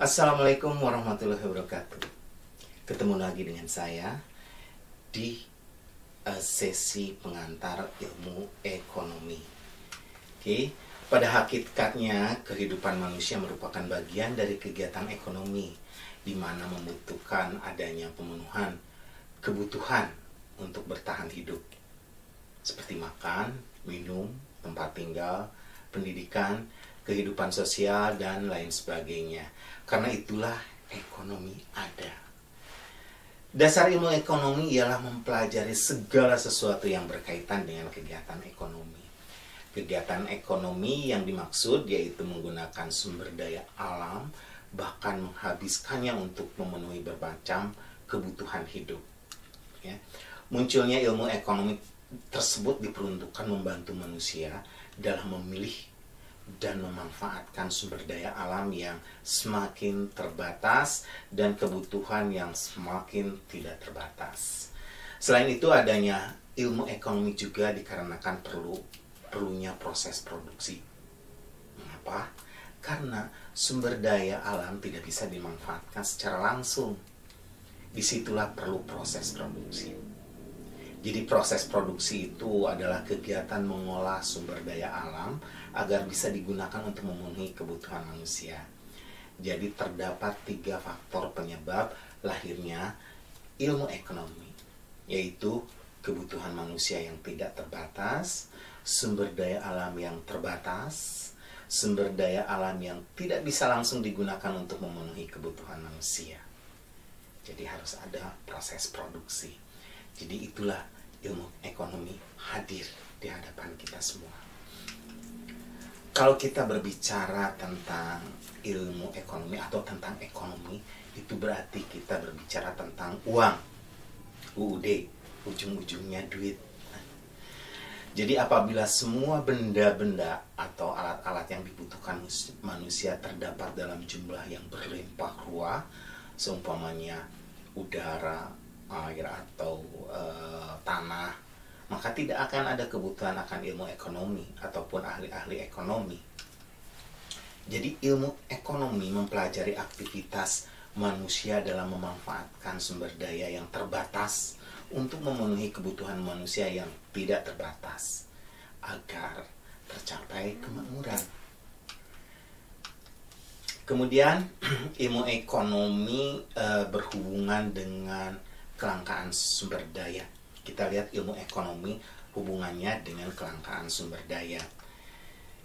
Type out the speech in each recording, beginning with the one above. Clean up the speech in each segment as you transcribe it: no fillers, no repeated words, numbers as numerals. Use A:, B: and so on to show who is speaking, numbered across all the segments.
A: Assalamualaikum warahmatullahi wabarakatuh. Ketemu lagi dengan saya di sesi pengantar ilmu ekonomi. Oke, pada hakikatnya kehidupan manusia merupakan bagian dari kegiatan ekonomi di mana membutuhkan adanya pemenuhan kebutuhan untuk bertahan hidup seperti makan, minum, tempat tinggal, pendidikan, kehidupan sosial, dan lain sebagainya. Karena itulah ekonomi ada. Dasar ilmu ekonomi ialah mempelajari segala sesuatu yang berkaitan dengan kegiatan ekonomi. Kegiatan ekonomi yang dimaksud yaitu menggunakan sumber daya alam, bahkan menghabiskannya untuk memenuhi bermacam kebutuhan hidup. Ya. Munculnya ilmu ekonomi tersebut diperuntukkan membantu manusia dalam memilih dan memanfaatkan sumber daya alam yang semakin terbatas dan kebutuhan yang semakin tidak terbatas. Selain itu, adanya ilmu ekonomi juga dikarenakan perlunya proses produksi. Mengapa? Karena sumber daya alam tidak bisa dimanfaatkan secara langsung. Disitulah perlu proses produksi. Jadi proses produksi itu adalah kegiatan mengolah sumber daya alam agar bisa digunakan untuk memenuhi kebutuhan manusia. Jadi terdapat 3 faktor penyebab lahirnya ilmu ekonomi, yaitu kebutuhan manusia yang tidak terbatas, sumber daya alam yang terbatas, sumber daya alam yang tidak bisa langsung digunakan untuk memenuhi kebutuhan manusia. Jadi harus ada proses produksi. Jadi itulah ilmu ekonomi hadir di hadapan kita semua. Kalau kita berbicara tentang ilmu ekonomi atau tentang ekonomi, itu berarti kita berbicara tentang uang. UUD, ujung-ujungnya duit. Jadi apabila semua benda-benda atau alat-alat yang dibutuhkan manusia terdapat dalam jumlah yang berlimpah ruah, seumpamanya udara, air atau tanah, maka tidak akan ada kebutuhan akan ilmu ekonomi ataupun ahli-ahli ekonomi. Jadi ilmu ekonomi mempelajari aktivitas manusia dalam memanfaatkan sumber daya yang terbatas untuk memenuhi kebutuhan manusia yang tidak terbatas agar tercapai kemakmuran. Kemudian ilmu ekonomi berhubungan dengan kelangkaan sumber daya. Kita lihat ilmu ekonomi hubungannya dengan kelangkaan sumber daya.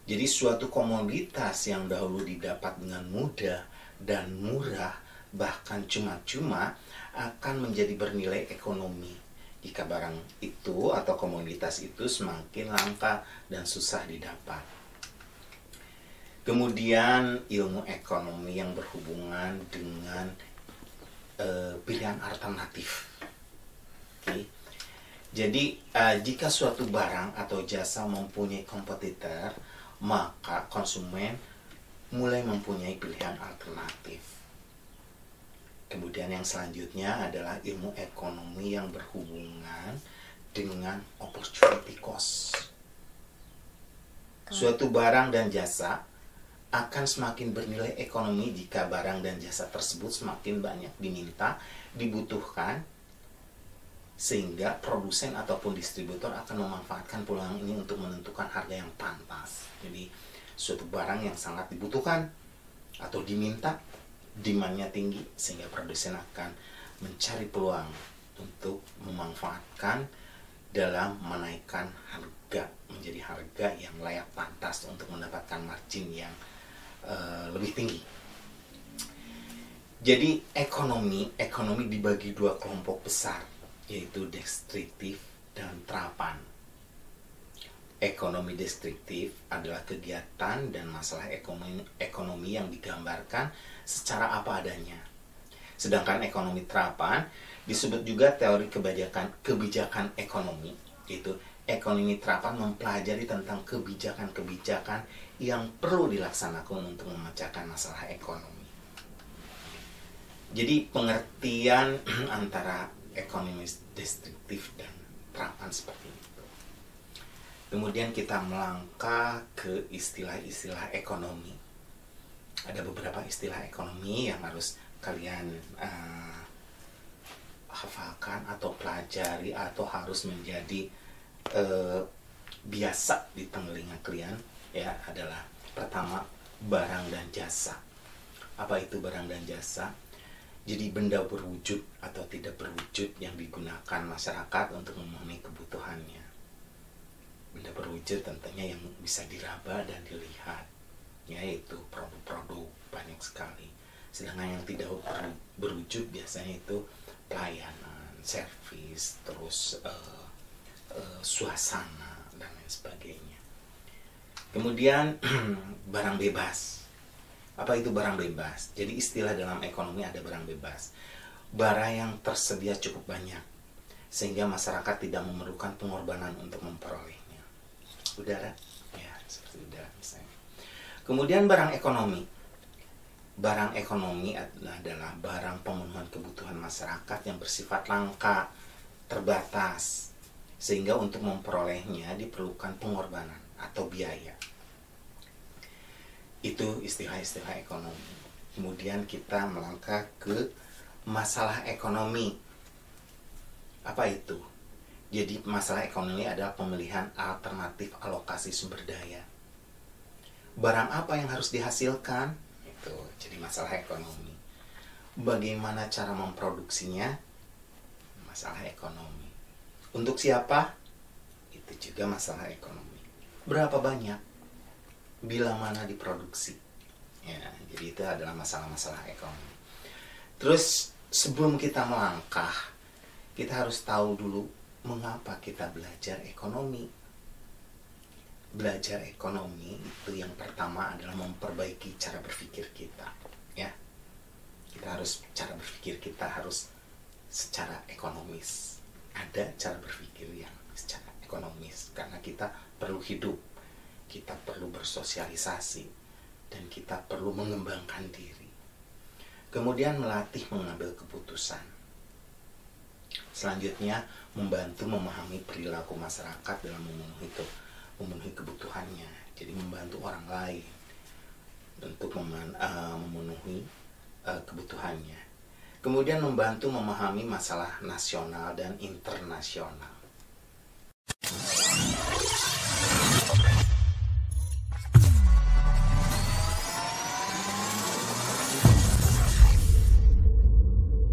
A: Jadi suatu komoditas yang dahulu didapat dengan mudah dan murah, bahkan cuma-cuma, akan menjadi bernilai ekonomi jika barang itu atau komoditas itu semakin langka dan susah didapat. Kemudian ilmu ekonomi yang berhubungan dengan pilihan alternatif. Okay. Jadi jika suatu barang atau jasa mempunyai kompetitor, maka konsumen mulai mempunyai pilihan alternatif. Kemudian yang selanjutnya adalah ilmu ekonomi yang berhubungan dengan opportunity cost. Suatu barang dan jasa akan semakin bernilai ekonomi jika barang dan jasa tersebut semakin banyak diminta, dibutuhkan, sehingga produsen ataupun distributor akan memanfaatkan peluang ini untuk menentukan harga yang pantas. Jadi suatu barang yang sangat dibutuhkan atau diminta, demand-nya tinggi, sehingga produsen akan mencari peluang untuk memanfaatkan dalam menaikkan harga menjadi harga yang layak pantas untuk mendapatkan margin yang lebih tinggi. Jadi ekonomi dibagi 2 kelompok besar, yaitu destruktif dan terapan. Ekonomi destruktif adalah kegiatan dan masalah ekonomi yang digambarkan secara apa adanya. Sedangkan ekonomi terapan disebut juga teori kebijakan ekonomi, yaitu ekonomi terapan mempelajari tentang kebijakan-kebijakan yang perlu dilaksanakan untuk memecahkan masalah ekonomi. Jadi pengertian antara ekonomi destruktif dan terapan seperti itu. Kemudian kita melangkah ke istilah-istilah ekonomi. Ada beberapa istilah ekonomi yang harus kalian hafalkan atau pelajari atau harus menjadi biasa di telinga kalian, ya. Adalah pertama, barang dan jasa. Apa itu barang dan jasa? Jadi benda berwujud atau tidak berwujud yang digunakan masyarakat untuk memenuhi kebutuhannya. Benda berwujud tentunya yang bisa diraba dan dilihat, yaitu produk-produk banyak sekali. Sedangkan yang tidak berwujud biasanya itu pelayanan, servis, terus suasana dan lain sebagainya. Kemudian barang bebas. Apa itu barang bebas? Jadi istilah dalam ekonomi ada barang bebas. Barang yang tersedia cukup banyak sehingga masyarakat tidak memerlukan pengorbanan untuk memperolehnya. Udara, ya, seperti udara misalnya. Kemudian barang ekonomi. Barang ekonomi adalah barang pemenuhan kebutuhan masyarakat yang bersifat langka, terbatas, sehingga untuk memperolehnya diperlukan pengorbanan atau biaya. Itu istilah-istilah ekonomi. Kemudian kita melangkah ke masalah ekonomi. Apa itu? Jadi masalah ekonomi adalah pemilihan alternatif alokasi sumber daya. Barang apa yang harus dihasilkan? Itu jadi masalah ekonomi. Bagaimana cara memproduksinya? Masalah ekonomi. Untuk siapa? Itu juga masalah ekonomi. Berapa banyak? Bila mana diproduksi? Ya, jadi itu adalah masalah-masalah ekonomi. Terus sebelum kita melangkah, kita harus tahu dulu mengapa kita belajar ekonomi. Belajar ekonomi itu yang pertama adalah memperbaiki cara berpikir kita, ya. Kita harus, cara berpikir kita harus secara ekonomis. Ada cara berpikir yang secara ekonomis karena kita perlu hidup, kita perlu bersosialisasi, dan kita perlu mengembangkan diri. Kemudian melatih mengambil keputusan. Selanjutnya membantu memahami perilaku masyarakat dalam memenuhi kebutuhannya. Jadi membantu orang lain untuk memenuhi kebutuhannya. Kemudian membantu memahami masalah nasional dan internasional.